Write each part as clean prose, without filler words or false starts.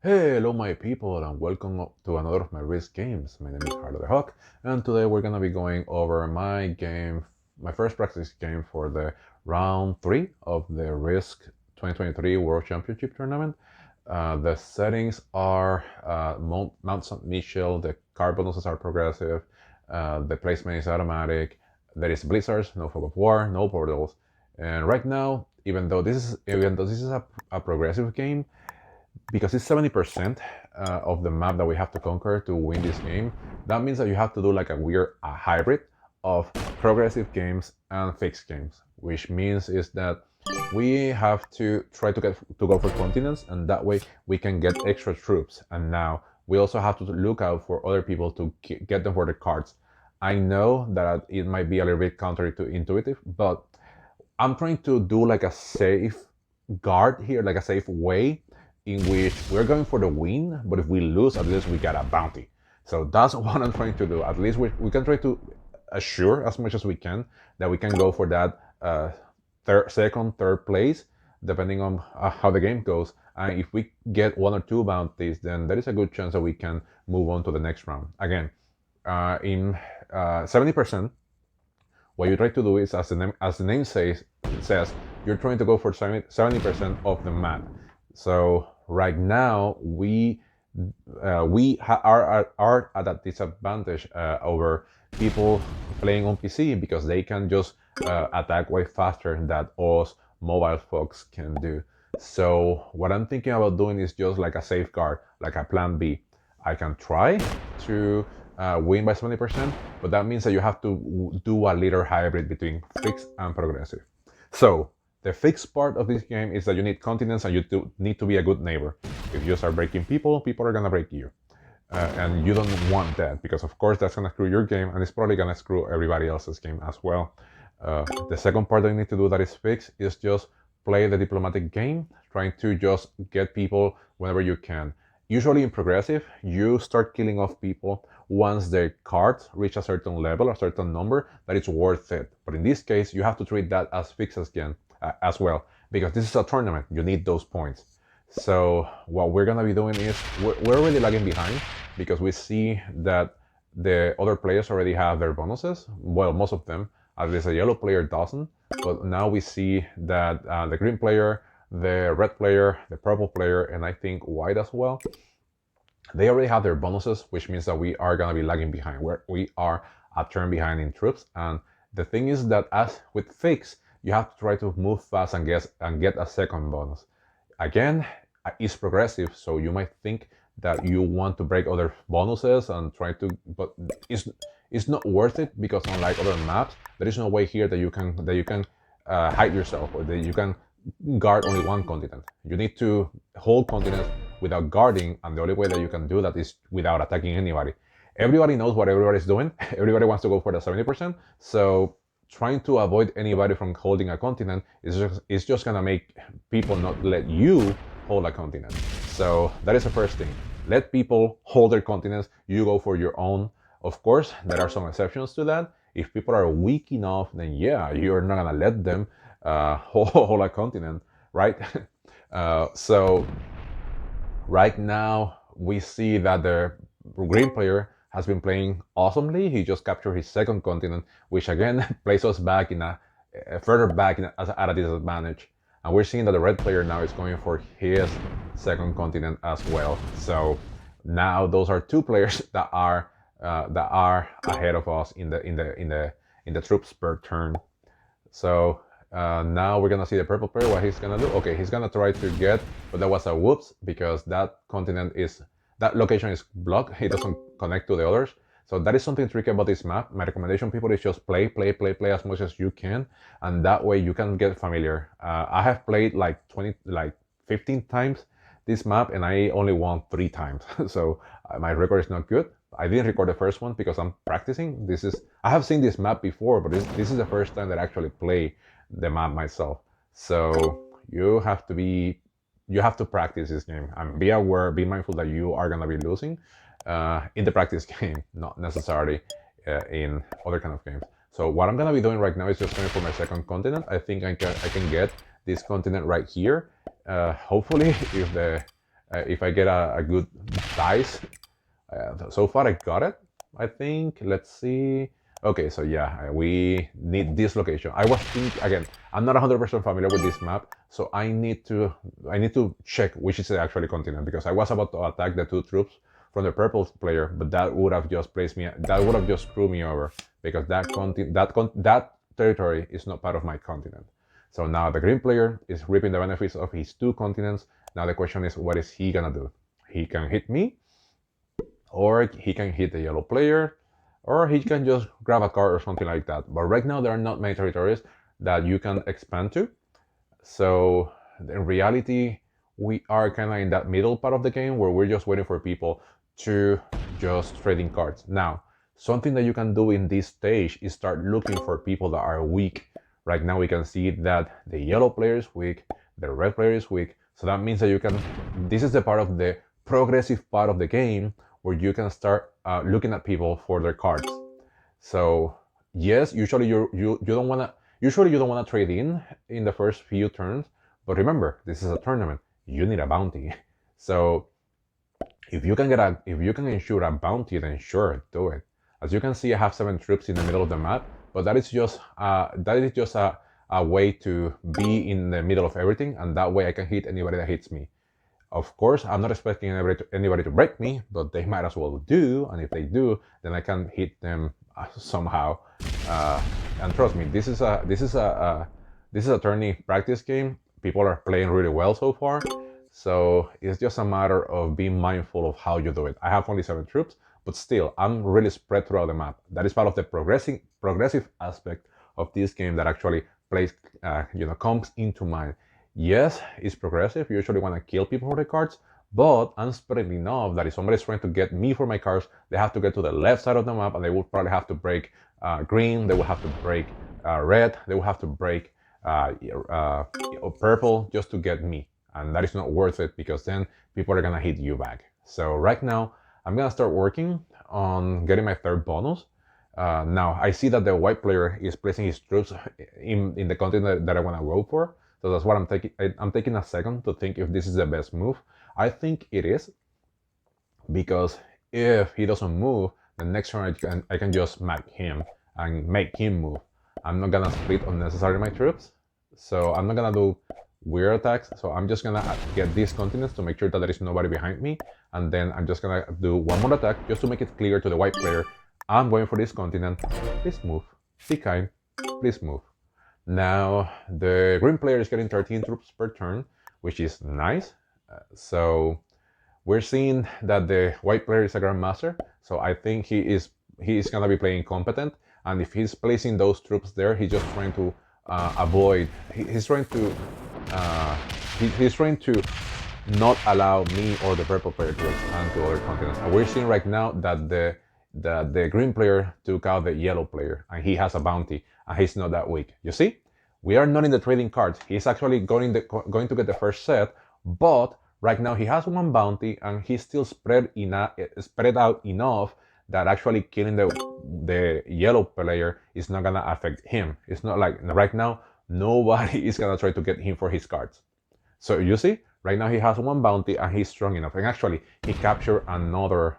Hello my people and welcome to another of my Risk games. My name is Harlow the Hawk and today we're gonna be going over my game, my first practice game for the round 3 of the Risk 2023 World Championship Tournament. The settings are Mont Saint-Mitchel, the card bonuses are progressive, the placement is automatic, there is blizzards, no fog of war, no portals, and right now, even though this is a progressive game, because it's 70% of the map that we have to conquer to win this game, that means that you have to do like a hybrid of progressive games and fixed games, which means is that we have to try to go for continents, and that way we can get extra troops. And now we also have to look out for other people to get them for the cards. I know that it might be a little bit counterintuitive, but I'm trying to do like a safe guard here, like a safe way in which we're going for the win, but if we lose, at least we get a bounty. So that's what I'm trying to do. At least we can try to assure as much as we can that we can go for that second, third place, depending on how the game goes. And if we get one or two bounties, then there is a good chance that we can move on to the next round. Again, in 70%, what you try to do is, as the name says, you're trying to go for 70% of the map. So right now are at a disadvantage over people playing on PC, because they can just attack way faster than us mobile folks can do. So what I'm thinking about doing is just like a safeguard, like a plan B. I can try to win by 70%, but that means that you have to do a little hybrid between fixed and progressive. So the fixed part of this game is that you need continence and you need to be a good neighbor. If you start breaking people, people are gonna break you. And you don't want that, because of course that's gonna screw your game, and it's probably gonna screw everybody else's game as well. The second part that you need to do that is fixed is just play the diplomatic game, trying to just get people whenever you can. Usually in progressive, you start killing off people once their cards reach a certain level, a certain number, that it's worth it. But in this case, you have to treat that as fixed as well, because this is a tournament. You need those points. So what we're gonna be doing is we're already lagging behind, because we see that the other players already have their bonuses. Well, most of them. At least a yellow player doesn't. But now we see that the green player, the red player, the purple player, and I think white as well, they already have their bonuses, which means that we are gonna be lagging behind. We are a turn behind in troops. And the thing is that, as with fix, you have to try to move fast and get a second bonus. Again, it's progressive, so you might think that you want to break other bonuses and try to, but it's not worth it, because unlike other maps, there is no way here that you can hide yourself, or that you can guard only one continent. You need to hold continents without guarding, and the only way that you can do that is without attacking anybody. Everybody knows what everybody's doing. Everybody wants to go for the 70%, so trying to avoid anybody from holding a continent is just gonna make people not let you hold a continent. So that is the first thing. Let people hold their continents. You go for your own. Of course, there are some exceptions to that. If people are weak enough, then yeah, you're not gonna let them hold a continent, right? So right now we see that the green player has been playing awesomely. He just captured his second continent, which again places us back in further back at a disadvantage. And we're seeing that the red player now is going for his second continent as well. So now those are two players that are ahead of us in the troops per turn. So now we're gonna see the purple player, what he's gonna do. Okay, he's gonna try to get, but that was a whoops, because that location is blocked. It doesn't connect to the others. So that is something tricky about this map. My recommendation, people, is just play as much as you can, and that way you can get familiar. I have played like 15 times this map, and I only won 3 times. So my record is not good. I didn't record the first one because I'm practicing. I have seen this map before, but this is the first time that I actually play the map myself. So you have to practice this game and be aware, be mindful that you are gonna be losing in the practice game, not necessarily in other kind of games. So what I'm gonna be doing right now is just going for my second continent. I think I can get this continent right here. Hopefully, if the if I get a good dice. So far I got it, I think. Let's see. Okay, so yeah, we need this location. I was thinking, again, I'm not 100% familiar with this map, so I need to check which is the actual continent, because I was about to attack the two troops from the purple player, but that would have just placed me, that would have just screwed me over, because that territory is not part of my continent. So now the green player is reaping the benefits of his two continents. Now the question is, what is he gonna do? He can hit me, or he can hit the yellow player, or he can just grab a card or something like that. But right now there are not many territories that you can expand to. So in reality, we are kind of in that middle part of the game where we're just waiting for people to just trading cards. Now, something that you can do in this stage is start looking for people that are weak. Right now we can see that the yellow player is weak, the red player is weak. So that means that you can, this is the part of the progressive part of the game where you can start looking at people for their cards. So yes, usually you don't wanna, usually you don't wanna trade in the first few turns, but remember, this is a tournament. You need a bounty. So if you can ensure a bounty, then sure, do it. As you can see, I have 7 troops in the middle of the map, but that is just a way to be in the middle of everything, and that way I can hit anybody that hits me. Of course, I'm not expecting anybody to break me, but they might as well do, and if they do, then I can hit them somehow. And trust me, this is a tourney practice game. People are playing really well so far, so it's just a matter of being mindful of how you do it. I have only 7 troops, but still, I'm really spread throughout the map. That is part of the progressive aspect of this game that actually plays, comes into mind. Yes, it's progressive. You usually want to kill people for the cards, but I'm spread enough that if somebody's trying to get me for my cards, they have to get to the left side of the map, and they will probably have to break green, they will have to break red, they will have to break purple just to get me. And that is not worth it, because then people are gonna hit you back. So right now, I'm gonna start working on getting my 3rd bonus. Now, I see that the white player is placing his troops in the continent that I wanna go for. So that's what I'm taking. I'm taking a second to think if this is the best move. I think it is, because if he doesn't move, the next turn I can just smack him and make him move. I'm not gonna split unnecessarily my troops, so I'm not gonna do weird attacks. So I'm just gonna get these continents to make sure that there is nobody behind me, and then I'm just gonna do one more attack just to make it clear to the white player, I'm going for this continent. Please move. Be kind. Please move. Now, the green player is getting 13 troops per turn, which is nice. So we're seeing that the white player is a grandmaster, so I think he is gonna be playing competent. And if he's placing those troops there, he's just trying to avoid. He's trying to not allow me or the purple player to expand to other continents. And we're seeing right now that the green player took out the yellow player, and he has a bounty, and he's not that weak. You see, we are not in the trading cards. He's actually going to get the first set, but right now he has 1 bounty, and he's still spread out enough that actually killing the yellow player is not gonna affect him. It's not like right now nobody is gonna try to get him for his cards. So you see, right now he has 1 bounty and he's strong enough. And actually, he captured another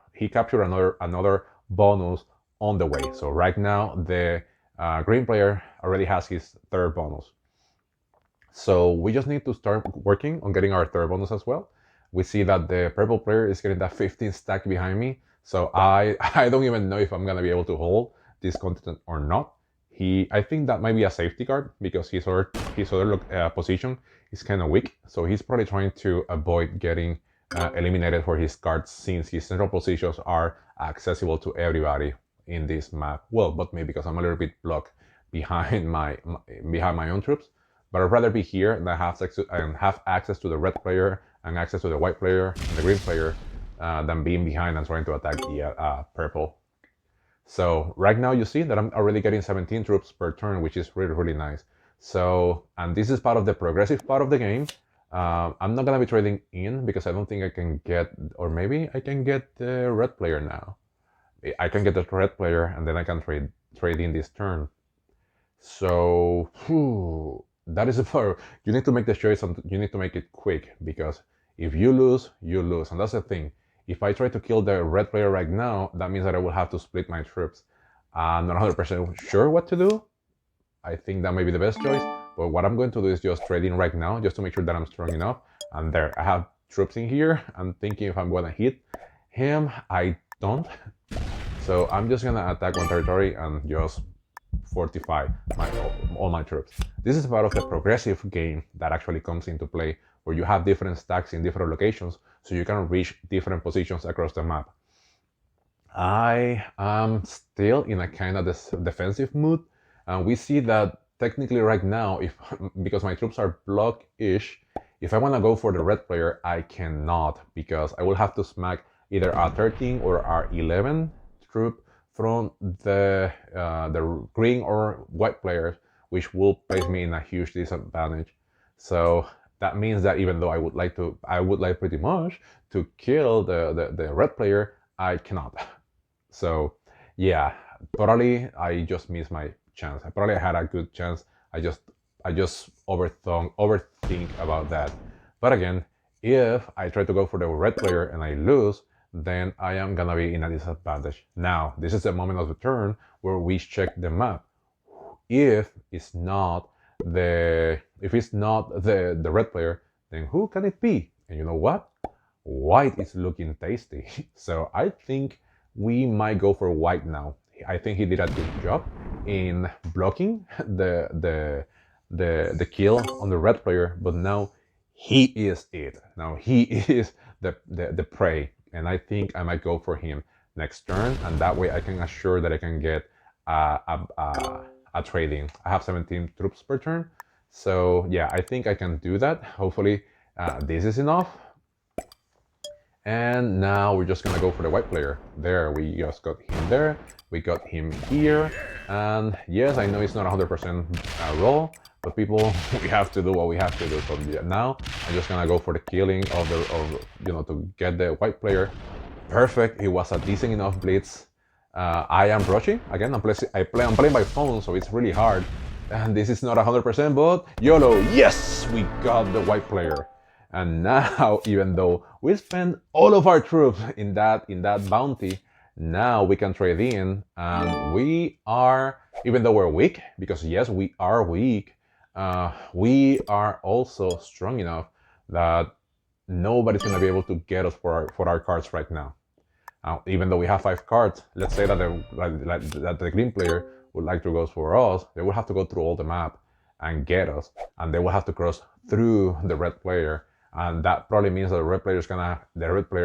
bonus on the way. So right now, the green player already has his 3rd bonus. So we just need to start working on getting our 3rd bonus as well. We see that the purple player is getting that 15 stack behind me. So I don't even know if I'm gonna be able to hold this continent or not. I think that might be a safety card, because his other position is kind of weak. So he's probably trying to avoid getting eliminated for his cards, since his central positions are accessible to everybody in this map. Well, but maybe because I'm a little bit blocked behind my own troops. But I'd rather be here and have access to the red player and access to the white player and the green player than being behind and trying to attack the purple. So right now you see that I'm already getting 17 troops per turn, which is really, really nice. So, and this is part of the progressive part of the game. I'm not gonna be trading in, because I don't think I can get, or maybe I can get the red player now. I can get the red player, and then I can trade in this turn. So that is a you need to make the choice, and you need to make it quick, because If you lose, you lose. And that's the thing. If I try to kill the red player right now, that means that I will have to split my troops. I'm not 100% sure what to do. I think that may be the best choice. But what I'm going to do is just trade in right now, just to make sure that I'm strong enough. And there, I have troops in here. I'm thinking if I'm going to hit him. I don't. So I'm just going to attack one territory and just fortify all my troops. This is part of the progressive game that actually comes into play, where you have different stacks in different locations, so you can reach different positions across the map. I am still in a kind of defensive mood, and we see that technically right now, because my troops are block-ish, if I want to go for the red player, I cannot, because I will have to smack either a 13 or a 11 troop from the green or white players, which will place me in a huge disadvantage. So that means that even though I would like pretty much to kill the red player, I cannot. So yeah, totally, I just missed my chance. I probably had a good chance. I just overthink about that. But again, if I try to go for the red player and I lose, then I am gonna be in a disadvantage. Now, this is the moment of the turn where we check the map. If it's not the red player, then who can it be? And you know what? White is looking tasty. So I think we might go for white now. I think he did a good job in blocking the kill on the red player, but now he is it. Now he is the prey. And I think I might go for him next turn, and that way I can assure that I can get a trading. I have 17 troops per turn, so yeah, I think I can do that. Hopefully this is enough. And now we're just gonna go for the white player. There, we just got him there, we got him here, and yes, I know it's not 100% roll, but people, we have to do what we have to do. So now I'm just gonna go for the killing of to get the white player. Perfect. It was a decent enough blitz. I am rushing again. I'm playing by phone, so it's really hard. And this is not 100%, but YOLO. Yes, we got the white player. And now, even though we spent all of our troops in that bounty, now we can trade in, and we are, even though we're weak, because yes, we are weak. We are also strong enough that nobody's gonna be able to get us for our cards right now. Even though we have 5 cards, let's say that the green player would like to go for us, they will have to go through all the map and get us, and they will have to cross through the red player, and that probably means that the red player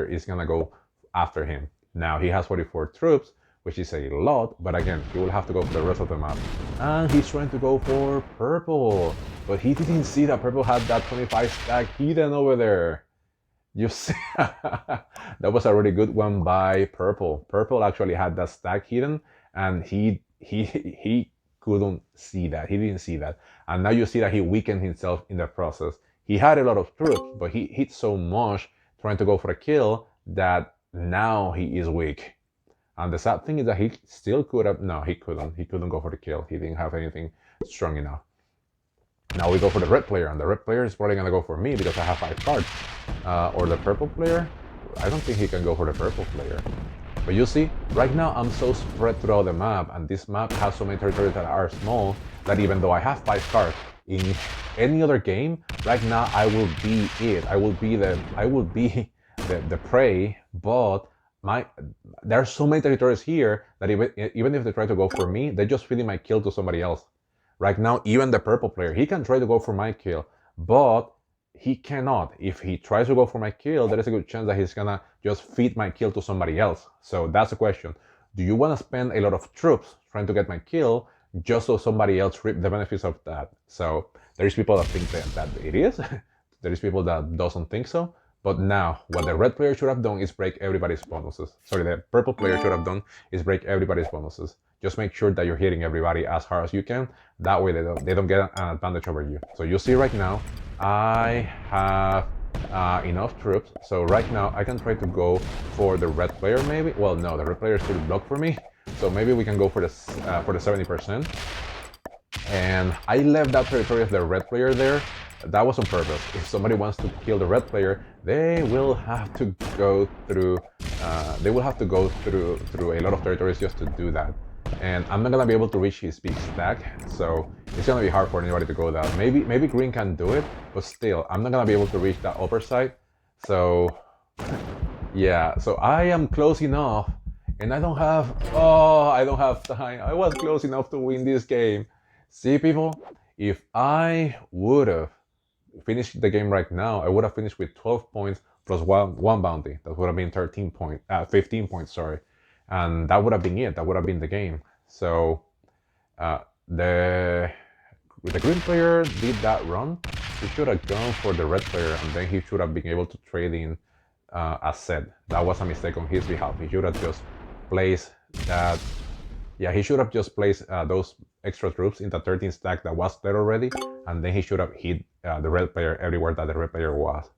is gonna go after him. Now he has 44 troops, which is a lot, but again, he will have to go for the rest of the map. And he's trying to go for purple, but he didn't see that purple had that 25 stack hidden over there. You see, that was a really good one by purple. Purple actually had that stack hidden, and he couldn't see that. He didn't see that. And now you see that he weakened himself in the process. He had a lot of troops, but he hit so much trying to go for a kill that now he is weak. And the sad thing is that he still could have, no, he couldn't. He couldn't go for the kill. He didn't have anything strong enough. Now we go for the red player, and the red player is probably gonna go for me because I have 5 cards. Or the purple player, I don't think he can go for the purple player. But you see, right now I'm so spread throughout the map, and this map has so many territories that are small, that even though I have 5 cards, in any other game, right now I will be it. I will be the prey, but there are so many territories here that even if they try to go for me, they're just feeding my kill to somebody else. Right now, even the purple player, he can try to go for my kill, but he cannot. If he tries to go for my kill, there is a good chance that he's gonna just feed my kill to somebody else. So that's the question. Do you want to spend a lot of troops trying to get my kill just so somebody else reap the benefits of that? So there is people that think that it is. There is people that doesn't think so. But now, what the red player should have done is break everybody's bonuses. Sorry, the purple player should have done is break everybody's bonuses. Just make sure that you're hitting everybody as hard as you can. That way they don't get an advantage over you. So you see right now, I have enough troops. So right now I can try to go for the red player maybe. Well, no, the red player is still blocked for me. So maybe we can go for the 70%. And I left that territory of the red player there that was on purpose. If somebody wants to kill the red player, they will have to go through through a lot of territories just to do that. And I'm not gonna be able to reach his big stack, so it's gonna be hard for anybody to go down. Maybe green can do it, but still, I'm not gonna be able to reach that upper side. So yeah, so I am close enough, and I don't have time. I was close enough to win this game. See, people, if I would have finished the game right now, I would have finished with 12 points plus one bounty. That would have been 15 points, sorry. And that would have been it. That would have been the game. So uh, the green player did that run. He should have gone for the red player, and then he should have been able to trade in a set. That was a mistake on his behalf. He should have just placed that. Yeah, he should have just placed those extra troops in the 13 stack that was there already, and then he should have hit the red player everywhere that the red player was.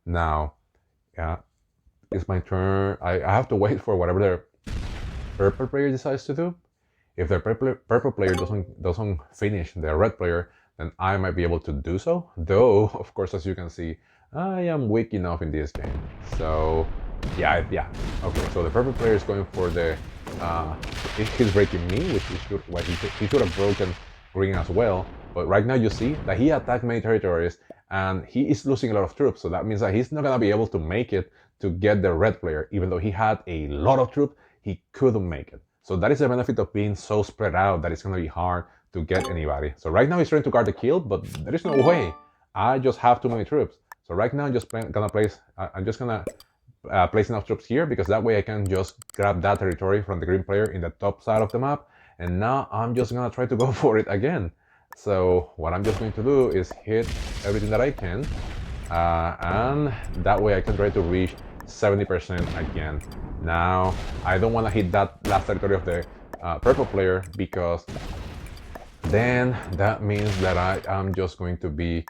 Now, it's my turn. I have to wait for whatever the purple player decides to do. If the purple player doesn't finish the red player, then I might be able to do so. Though, of course, as you can see, I am weak enough in this game. So, yeah. Okay, so the purple player is going for the. He's breaking me, which he should have broken green as well. But right now you see that he attacked many territories and he is losing a lot of troops. So that means that he's not gonna be able to make it to get the red player. Even though he had a lot of troops, he couldn't make it. So that is the benefit of being so spread out that it's gonna be hard to get anybody. So right now he's trying to guard the kill, but there is no way. I just have too many troops. So right now I'm just gonna place enough troops here, because that way I can just grab that territory from the green player in the top side of the map. And now I'm just gonna try to go for it again. So what I'm just going to do is hit everything that I can, and that way I can try to reach 70% again. Now I don't want to hit that last territory of the purple player, because then that means that I am just going to be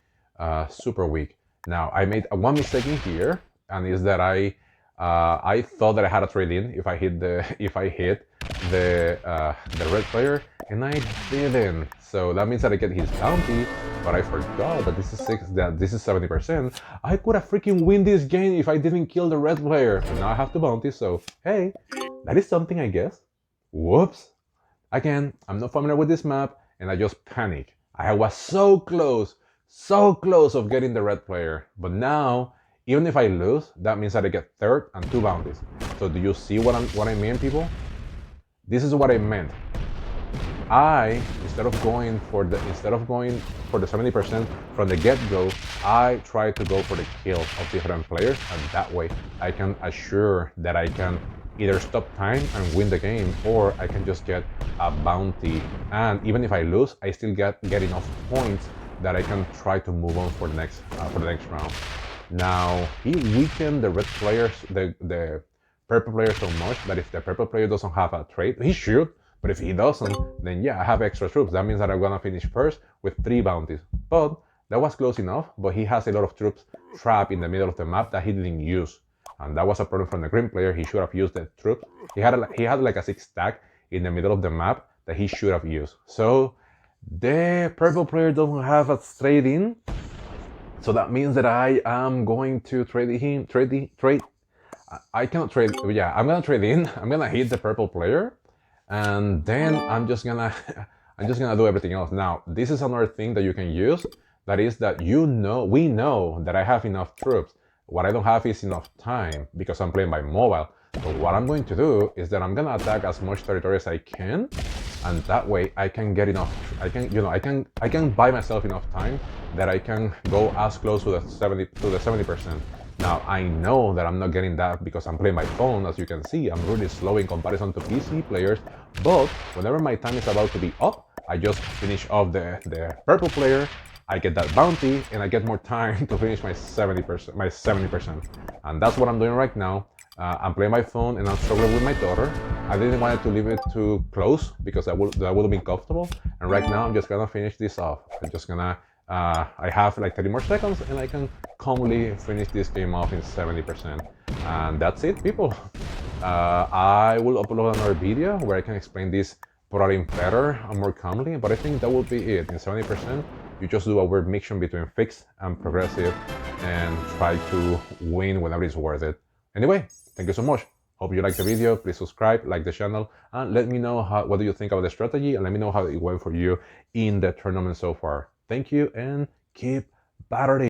super weak. Now I made one mistake in here, and is that I thought that I had a trade in if I hit the red player, and I didn't. So that means that I get his bounty, but I forgot that this is 70%. I could have freaking win this game if I didn't kill the red player. But now I have the bounty, so hey, that is something, I guess. Whoops. Again, I'm not familiar with this map, and I just panicked. I was so close of getting the red player. But now, even if I lose, that means that I get third and 2 bounties. So do you see what I mean, people? This is what I meant. Instead of going for the 70% from the get-go, I try to go for the kill of different players, and that way I can assure that I can either stop time and win the game, or I can just get a bounty. And even if I lose, I still get enough points that I can try to move on for the next round. Now he weakened the red players, the purple player so much that if the purple player doesn't have a trade, he should. But if he doesn't, then yeah, I have extra troops. That means that I'm gonna finish first with 3 bounties. But that was close enough, but he has a lot of troops trapped in the middle of the map that he didn't use. And that was a problem from the green player. He should have used the troops. He had like a 6 stack in the middle of the map that he should have used. So the purple player doesn't have a trade in. So that means that I am going to trade. I cannot trade. Yeah, I'm gonna trade in. I'm gonna hit the purple player, and then I'm just gonna do everything else. Now, this is another thing that you can use. That is that we know that I have enough troops. What I don't have is enough time, because I'm playing by mobile. So what I'm going to do is that I'm gonna attack as much territory as I can, and that way I can get enough. I can buy myself enough time that I can go as close to the 70%. Now I know that I'm not getting that because I'm playing by phone. As you can see, I'm really slow in comparison to PC players. But whenever my time is about to be up, I just finish off the purple player. I get that bounty, and I get more time to finish my 70%. And that's what I'm doing right now. I'm playing my phone, and I'm struggling with my daughter. I didn't want to leave it too close because that would have been comfortable. And right now, I'm just gonna finish this off. I'm just gonna. I have like 30 more seconds, and I can calmly finish this game off in 70%. And that's it, people. I will upload another video where I can explain this probably better and more calmly. But I think that will be it. In 70%, You just do a weird mixture between fixed and progressive and try to win whenever it's worth it. Anyway, thank you so much. Hope you liked the video. Please subscribe, like the channel, and let me know what do you think about the strategy, and let me know how it went for you in the tournament so far. Thank you, and keep battering.